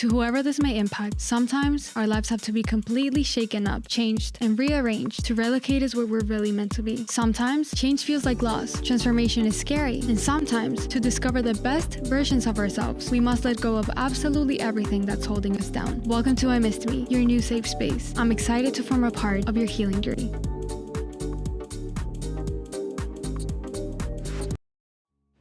To whoever this may impact, sometimes our lives have to be completely shaken up, changed, and rearranged to relocate us where we're really meant to be. Sometimes, change feels like loss, transformation is scary, and sometimes, to discover the best versions of ourselves, we must let go of absolutely everything that's holding us down. Welcome to I Missed Me, your new safe space. I'm excited to form a part of your healing journey.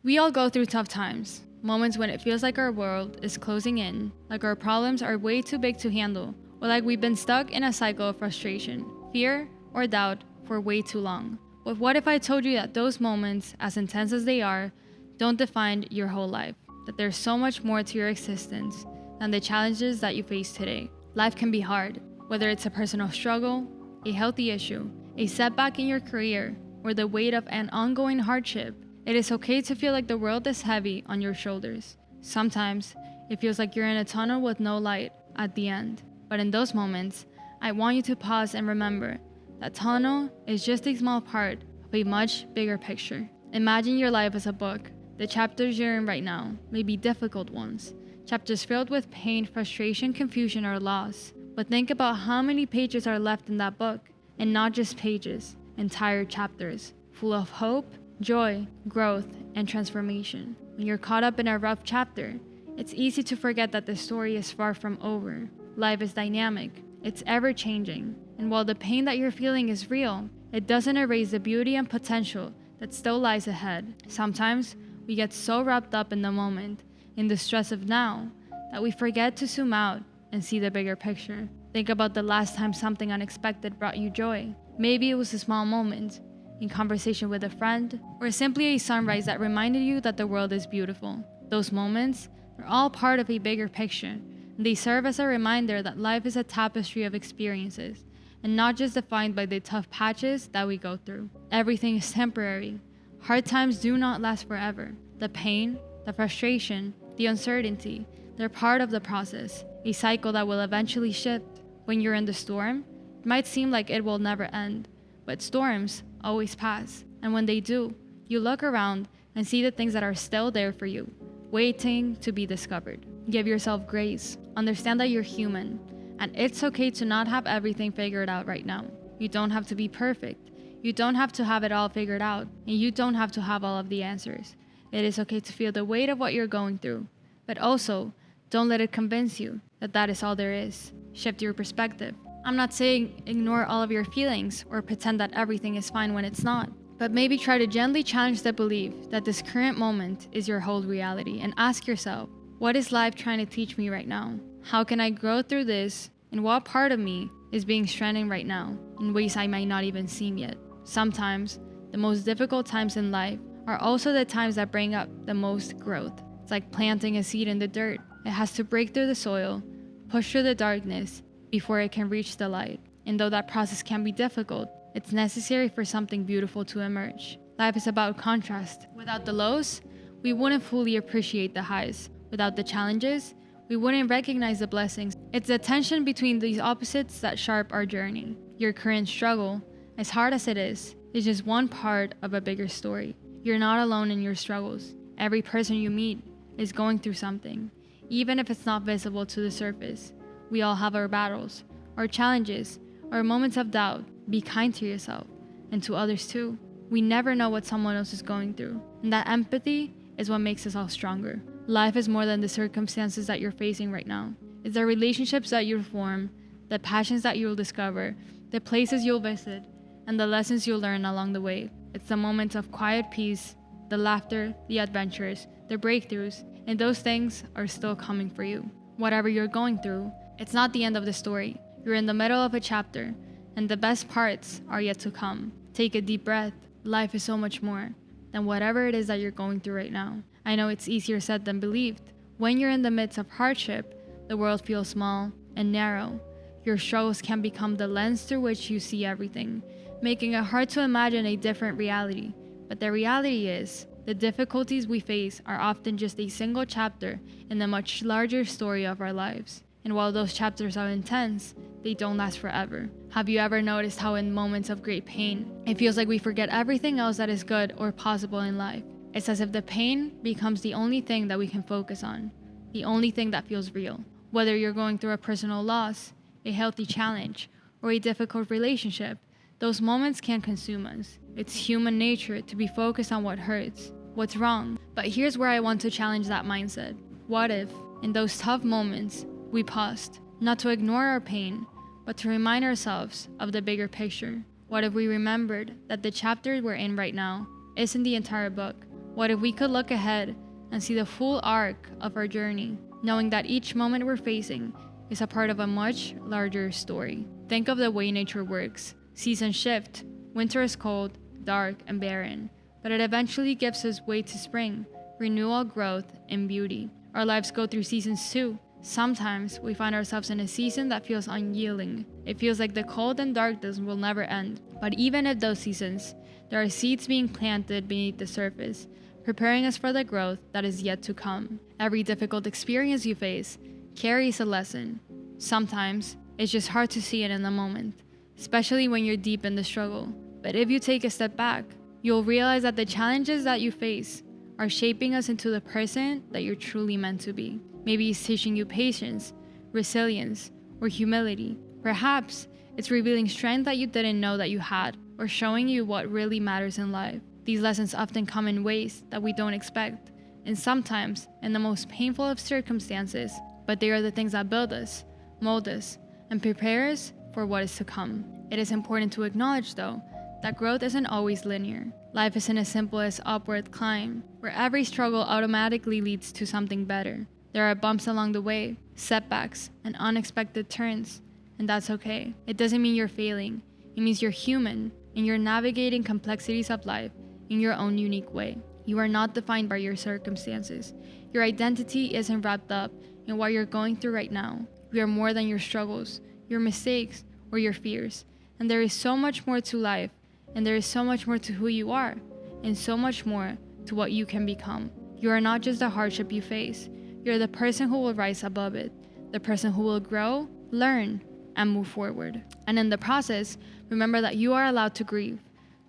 We all go through tough times. Moments when it feels like our world is closing in, like our problems are way too big to handle, or like we've been stuck in a cycle of frustration, fear, or doubt for way too long. But what if I told you that those moments, as intense as they are, don't define your whole life? That there's so much more to your existence than the challenges that you face today. Life can be hard, whether it's a personal struggle, a healthy issue, a setback in your career, or the weight of an ongoing hardship. It is okay to feel like the world is heavy on your shoulders. Sometimes, it feels like you're in a tunnel with no light at the end. But in those moments, I want you to pause and remember that tunnel is just a small part of a much bigger picture. Imagine your life as a book. The chapters you're in right now may be difficult ones, chapters filled with pain, frustration, confusion, or loss. But think about how many pages are left in that book, and not just pages, entire chapters, full of hope, joy, growth, and transformation. When you're caught up in a rough chapter, it's easy to forget that the story is far from over. Life is dynamic, it's ever-changing, and while the pain that you're feeling is real, it doesn't erase the beauty and potential that still lies ahead. Sometimes, we get so wrapped up in the moment, in the stress of now, that we forget to zoom out and see the bigger picture. Think about the last time something unexpected brought you joy. Maybe it was a small moment, in conversation with a friend, or simply a sunrise that reminded you that the world is beautiful. Those moments are all part of a bigger picture, and they serve as a reminder that life is a tapestry of experiences, and not just defined by the tough patches that we go through. Everything is temporary. Hard times do not last forever. The pain, the frustration, the uncertainty, they're part of the process, a cycle that will eventually shift. When you're in the storm, it might seem like it will never end, but storms always pass, and when they do, you look around and see the things that are still there for you, waiting to be discovered. Give yourself grace. Understand that you're human, and it's okay to not have everything figured out right now. You don't have to be perfect. You don't have to have it all figured out, and you don't have to have all of the answers. It is okay to feel the weight of what you're going through, but also, don't let it convince you that that is all there is. Shift your perspective. I'm not saying ignore all of your feelings or pretend that everything is fine when it's not, but maybe try to gently challenge the belief that this current moment is your whole reality and ask yourself, what is life trying to teach me right now? How can I grow through this? And what part of me is being strengthened right now in ways I might not even see yet? Sometimes, the most difficult times in life are also the times that bring up the most growth. It's like planting a seed in the dirt. It has to break through the soil, push through the darkness, before it can reach the light. And though that process can be difficult, it's necessary for something beautiful to emerge. Life is about contrast. Without the lows, we wouldn't fully appreciate the highs. Without the challenges, we wouldn't recognize the blessings. It's the tension between these opposites that shape our journey. Your current struggle, as hard as it is just one part of a bigger story. You're not alone in your struggles. Every person you meet is going through something, even if it's not visible to the surface. We all have our battles, our challenges, our moments of doubt. Be kind to yourself and to others too. We never know what someone else is going through, and that empathy is what makes us all stronger. Life is more than the circumstances that you're facing right now. It's the relationships that you'll form, the passions that you'll discover, the places you'll visit, and the lessons you'll learn along the way. It's the moments of quiet peace, the laughter, the adventures, the breakthroughs, and those things are still coming for you. Whatever you're going through, it's not the end of the story. You're in the middle of a chapter, and the best parts are yet to come. Take a deep breath. Life is so much more than whatever it is that you're going through right now. I know it's easier said than believed. When you're in the midst of hardship, the world feels small and narrow. Your struggles can become the lens through which you see everything, making it hard to imagine a different reality. But the reality is, the difficulties we face are often just a single chapter in the much larger story of our lives. And while those chapters are intense, they don't last forever. Have you ever noticed how in moments of great pain, it feels like we forget everything else that is good or possible in life? It's as if the pain becomes the only thing that we can focus on, the only thing that feels real. Whether you're going through a personal loss, a healthy challenge, or a difficult relationship, those moments can consume us. It's human nature to be focused on what hurts, what's wrong. But here's where I want to challenge that mindset. What if, in those tough moments, we paused, not to ignore our pain, but to remind ourselves of the bigger picture? What if we remembered that the chapter we're in right now isn't the entire book? What if we could look ahead and see the full arc of our journey, knowing that each moment we're facing is a part of a much larger story? Think of the way nature works. Seasons shift. Winter is cold, dark, and barren, but it eventually gives us way to spring, renewal, growth, and beauty. Our lives go through seasons too. Sometimes we find ourselves in a season that feels unyielding. It feels like the cold and darkness will never end. But even in those seasons, there are seeds being planted beneath the surface, preparing us for the growth that is yet to come. Every difficult experience you face carries a lesson. Sometimes it's just hard to see it in the moment, especially when you're deep in the struggle. But if you take a step back, you'll realize that the challenges that you face are shaping us into the person that you're truly meant to be. Maybe it's teaching you patience, resilience, or humility. Perhaps it's revealing strength that you didn't know that you had, or showing you what really matters in life. These lessons often come in ways that we don't expect, and sometimes in the most painful of circumstances, but they are the things that build us, mold us, and prepare us for what is to come. It is important to acknowledge, though, that growth isn't always linear. Life isn't as simple as upward climb, where every struggle automatically leads to something better. There are bumps along the way, setbacks, and unexpected turns, and that's okay. It doesn't mean you're failing. It means you're human, and you're navigating complexities of life in your own unique way. You are not defined by your circumstances. Your identity isn't wrapped up in what you're going through right now. You are more than your struggles, your mistakes, or your fears. And there is so much more to life, and there is so much more to who you are, and so much more to what you can become. You are not just the hardship you face. You're the person who will rise above it, the person who will grow, learn, and move forward. And in the process, remember that you are allowed to grieve,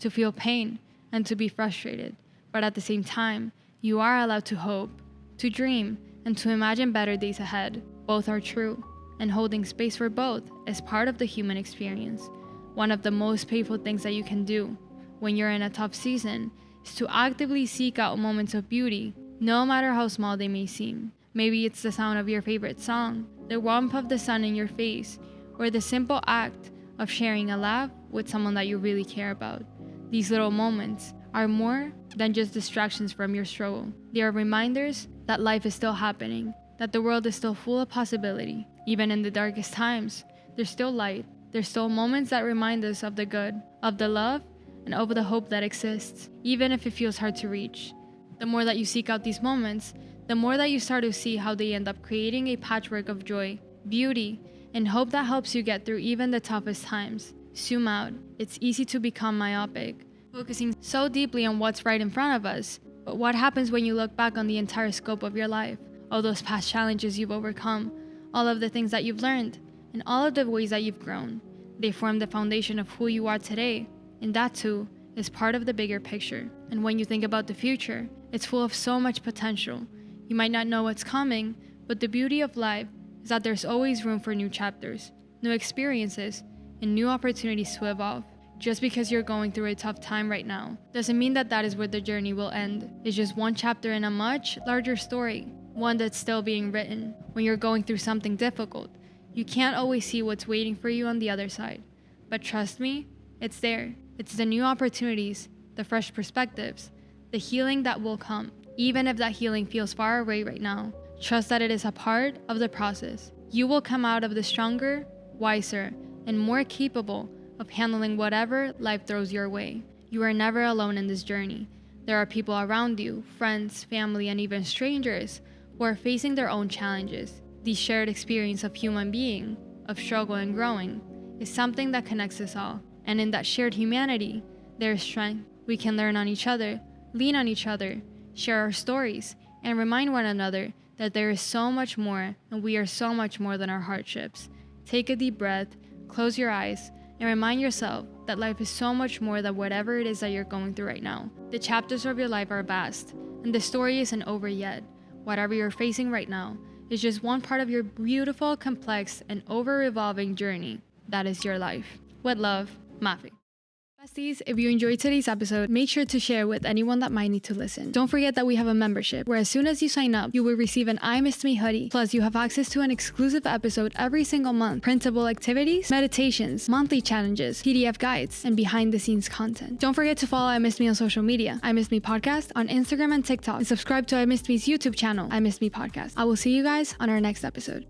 to feel pain, and to be frustrated. But at the same time, you are allowed to hope, to dream, and to imagine better days ahead. Both are true, and holding space for both is part of the human experience. One of the most painful things that you can do when you're in a tough season is to actively seek out moments of beauty, no matter how small they may seem. Maybe it's the sound of your favorite song, the warmth of the sun in your face, or the simple act of sharing a laugh with someone that you really care about. These little moments are more than just distractions from your struggle. They are reminders that life is still happening, that the world is still full of possibility. Even in the darkest times, there's still light. There's still moments that remind us of the good, of the love, and of the hope that exists, even if it feels hard to reach. The more that you seek out these moments, the more that you start to see how they end up creating a patchwork of joy, beauty, and hope that helps you get through even the toughest times. Zoom out. It's easy to become myopic, focusing so deeply on what's right in front of us. But what happens when you look back on the entire scope of your life? All those past challenges you've overcome, all of the things that you've learned, and all of the ways that you've grown. They form the foundation of who you are today, and that too is part of the bigger picture. And when you think about the future, it's full of so much potential. You might not know what's coming, but the beauty of life is that there's always room for new chapters, new experiences, and new opportunities to evolve. Just because you're going through a tough time right now doesn't mean that that is where the journey will end. It's just one chapter in a much larger story, one that's still being written. When you're going through something difficult, you can't always see what's waiting for you on the other side. But trust me, it's there. It's the new opportunities, the fresh perspectives, the healing that will come. Even if that healing feels far away right now, trust that it is a part of the process. You will come out of this stronger, wiser, and more capable of handling whatever life throws your way. You are never alone in this journey. There are people around you, friends, family, and even strangers who are facing their own challenges. The shared experience of human being, of struggle and growing, is something that connects us all. And in that shared humanity, there is strength. We can learn on each other, lean on each other, share our stories, and remind one another that there is so much more, and we are so much more than our hardships. Take a deep breath, close your eyes, and remind yourself that life is so much more than whatever it is that you're going through right now. The chapters of your life are vast, and the story isn't over yet. Whatever you're facing right now, is just one part of your beautiful, complex, and ever-evolving journey. That is your life. With love, Mafe. Besties, if you enjoyed today's episode, make sure to share with anyone that might need to listen. Don't forget that we have a membership where as soon as you sign up, you will receive an I Missed Me hoodie. Plus, you have access to an exclusive episode every single month, printable activities, meditations, monthly challenges, PDF guides, and behind the scenes content. Don't forget to follow I Missed Me on social media, I Missed Me Podcast on Instagram and TikTok, and subscribe to I Missed Me's YouTube channel, I Missed Me Podcast. I will see you guys on our next episode.